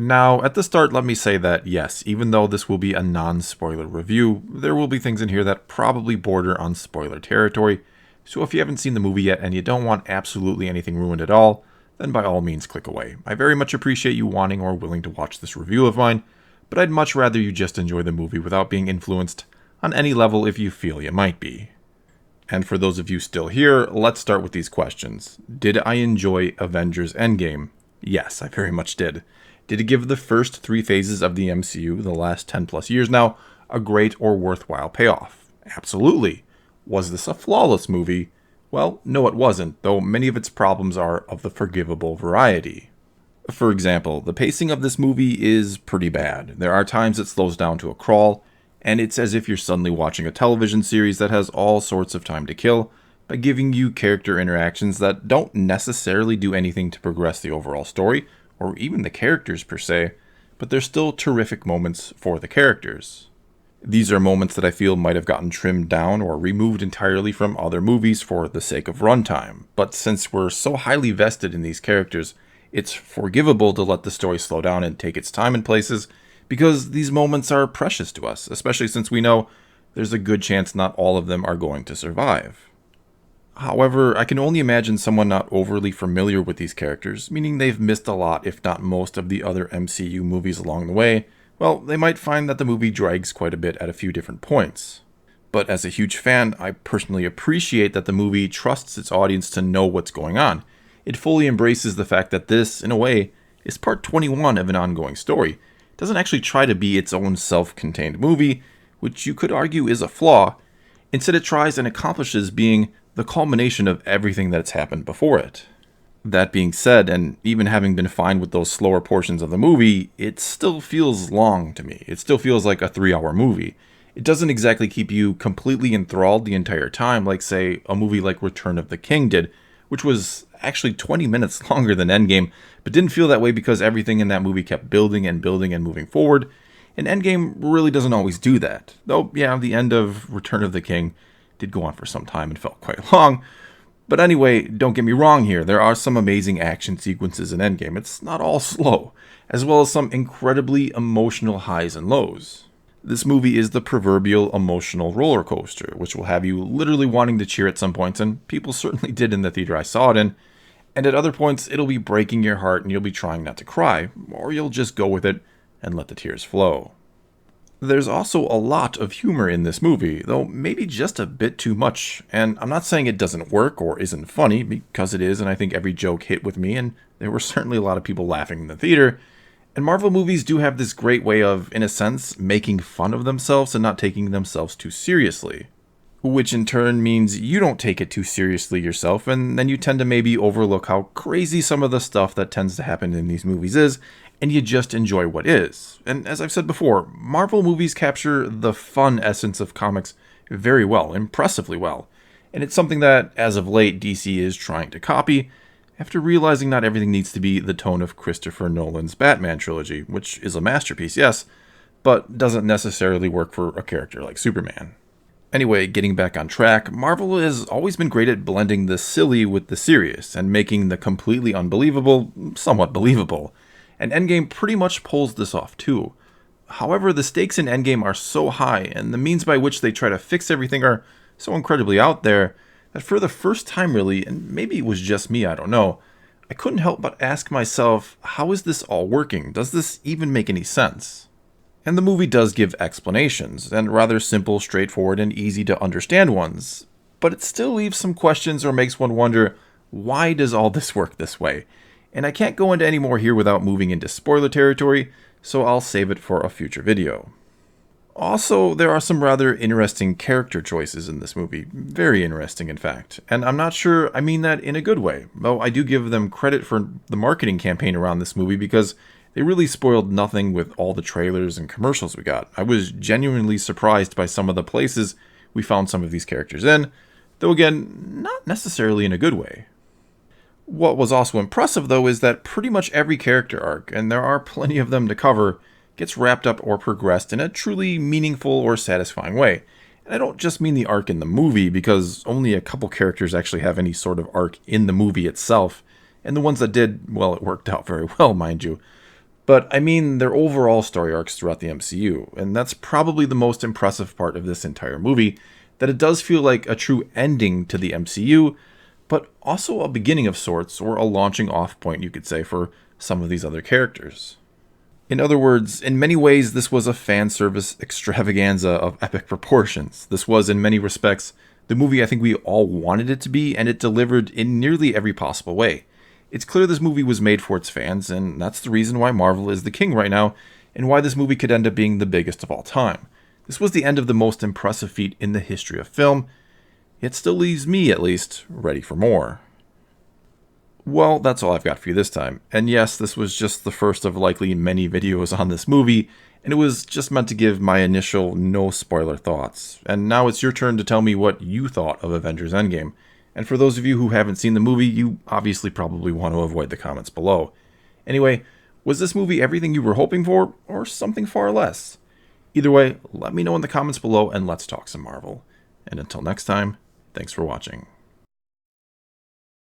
Now, at the start, let me say that yes, even though this will be a non-spoiler review, there will be things in here that probably border on spoiler territory, so if you haven't seen the movie yet and you don't want absolutely anything ruined at all, then by all means click away. I very much appreciate you wanting or willing to watch this review of mine, but I'd much rather you just enjoy the movie without being influenced on any level if you feel you might be. And for those of you still here, let's start with these questions. Did I enjoy Avengers Endgame? Yes, I very much did. Did it give the first three phases of the MCU, the last 10 plus years now, a great or worthwhile payoff? Absolutely. Was this a flawless movie? Well, no it wasn't, though many of its problems are of the forgivable variety. For example, the pacing of this movie is pretty bad. There are times it slows down to a crawl, and it's as if you're suddenly watching a television series that has all sorts of time to kill by giving you character interactions that don't necessarily do anything to progress the overall story, or even the characters per se, but they're still terrific moments for the characters. These are moments that I feel might have gotten trimmed down or removed entirely from other movies for the sake of runtime, but since we're so highly vested in these characters, it's forgivable to let the story slow down and take its time in places, because these moments are precious to us, especially since we know there's a good chance not all of them are going to survive. However, I can only imagine someone not overly familiar with these characters, meaning they've missed a lot if not most of the other MCU movies along the way, well, they might find that the movie drags quite a bit at a few different points. But as a huge fan, I personally appreciate that the movie trusts its audience to know what's going on. It fully embraces the fact that this, in a way, is part 21 of an ongoing story. It doesn't actually try to be its own self-contained movie, which you could argue is a flaw. Instead, it tries and accomplishes being the culmination of everything that's happened before it. That being said, and even having been fine with those slower portions of the movie, it still feels long to me. It still feels like a 3-hour movie. It doesn't exactly keep you completely enthralled the entire time, like, say, a movie like Return of the King did, which was actually 20 minutes longer than Endgame, but didn't feel that way because everything in that movie kept building and building and moving forward, and Endgame really doesn't always do that. Though, yeah, the end of Return of the King did go on for some time and felt quite long. But anyway, don't get me wrong here, there are some amazing action sequences in Endgame. It's not all slow, as well as some incredibly emotional highs and lows. This movie is the proverbial emotional roller coaster, which will have you literally wanting to cheer at some points, and people certainly did in the theater I saw it in, and at other points it'll be breaking your heart and you'll be trying not to cry, or you'll just go with it and let the tears flow. There's also a lot of humor in this movie, though maybe just a bit too much, and I'm not saying it doesn't work or isn't funny, because it is, and I think every joke hit with me, and there were certainly a lot of people laughing in the theater, and Marvel movies do have this great way of, in a sense, making fun of themselves and not taking themselves too seriously. Which in turn means you don't take it too seriously yourself, and then you tend to maybe overlook how crazy some of the stuff that tends to happen in these movies is, and you just enjoy what is. And as I've said before, Marvel movies capture the fun essence of comics very well, impressively well. And it's something that, as of late, DC is trying to copy, after realizing not everything needs to be the tone of Christopher Nolan's Batman trilogy, which is a masterpiece, yes, but doesn't necessarily work for a character like Superman. Anyway, getting back on track, Marvel has always been great at blending the silly with the serious, and making the completely unbelievable somewhat believable. And Endgame pretty much pulls this off too. However, the stakes in Endgame are so high, and the means by which they try to fix everything are so incredibly out there, that for the first time really, and maybe it was just me, I don't know, I couldn't help but ask myself, how is this all working? Does this even make any sense? And the movie does give explanations, and rather simple, straightforward, and easy to understand ones, but it still leaves some questions or makes one wonder, why does all this work this way? And I can't go into any more here without moving into spoiler territory, so I'll save it for a future video. Also, there are some rather interesting character choices in this movie, very interesting in fact, and I'm not sure I mean that in a good way, though I do give them credit for the marketing campaign around this movie because they really spoiled nothing with all the trailers and commercials we got. I was genuinely surprised by some of the places we found some of these characters in, though again, not necessarily in a good way. What was also impressive though is that pretty much every character arc, and there are plenty of them to cover, gets wrapped up or progressed in a truly meaningful or satisfying way. And I don't just mean the arc in the movie, because only a couple characters actually have any sort of arc in the movie itself, and the ones that did, well, it worked out very well, mind you. but I mean their overall story arcs throughout the MCU, and that's probably the most impressive part of this entire movie, that it does feel like a true ending to the MCU, but also a beginning of sorts, or a launching off point, you could say, for some of these other characters. In other words, in many ways, this was a fan service extravaganza of epic proportions. This was, in many respects, the movie I think we all wanted it to be, and it delivered in nearly every possible way. It's clear this movie was made for its fans, and that's the reason why Marvel is the king right now, and why this movie could end up being the biggest of all time. This was the end of the most impressive feat in the history of film, yet still leaves me, at least, ready for more. Well, that's all I've got for you this time. And yes, this was just the first of likely many videos on this movie, and it was just meant to give my initial no spoiler thoughts. And now it's your turn to tell me what you thought of Avengers Endgame. And for those of you who haven't seen the movie, you obviously probably want to avoid the comments below. Anyway, was this movie everything you were hoping for, or something far less? Either way, let me know in the comments below, and let's talk some Marvel. And until next time, thanks for watching.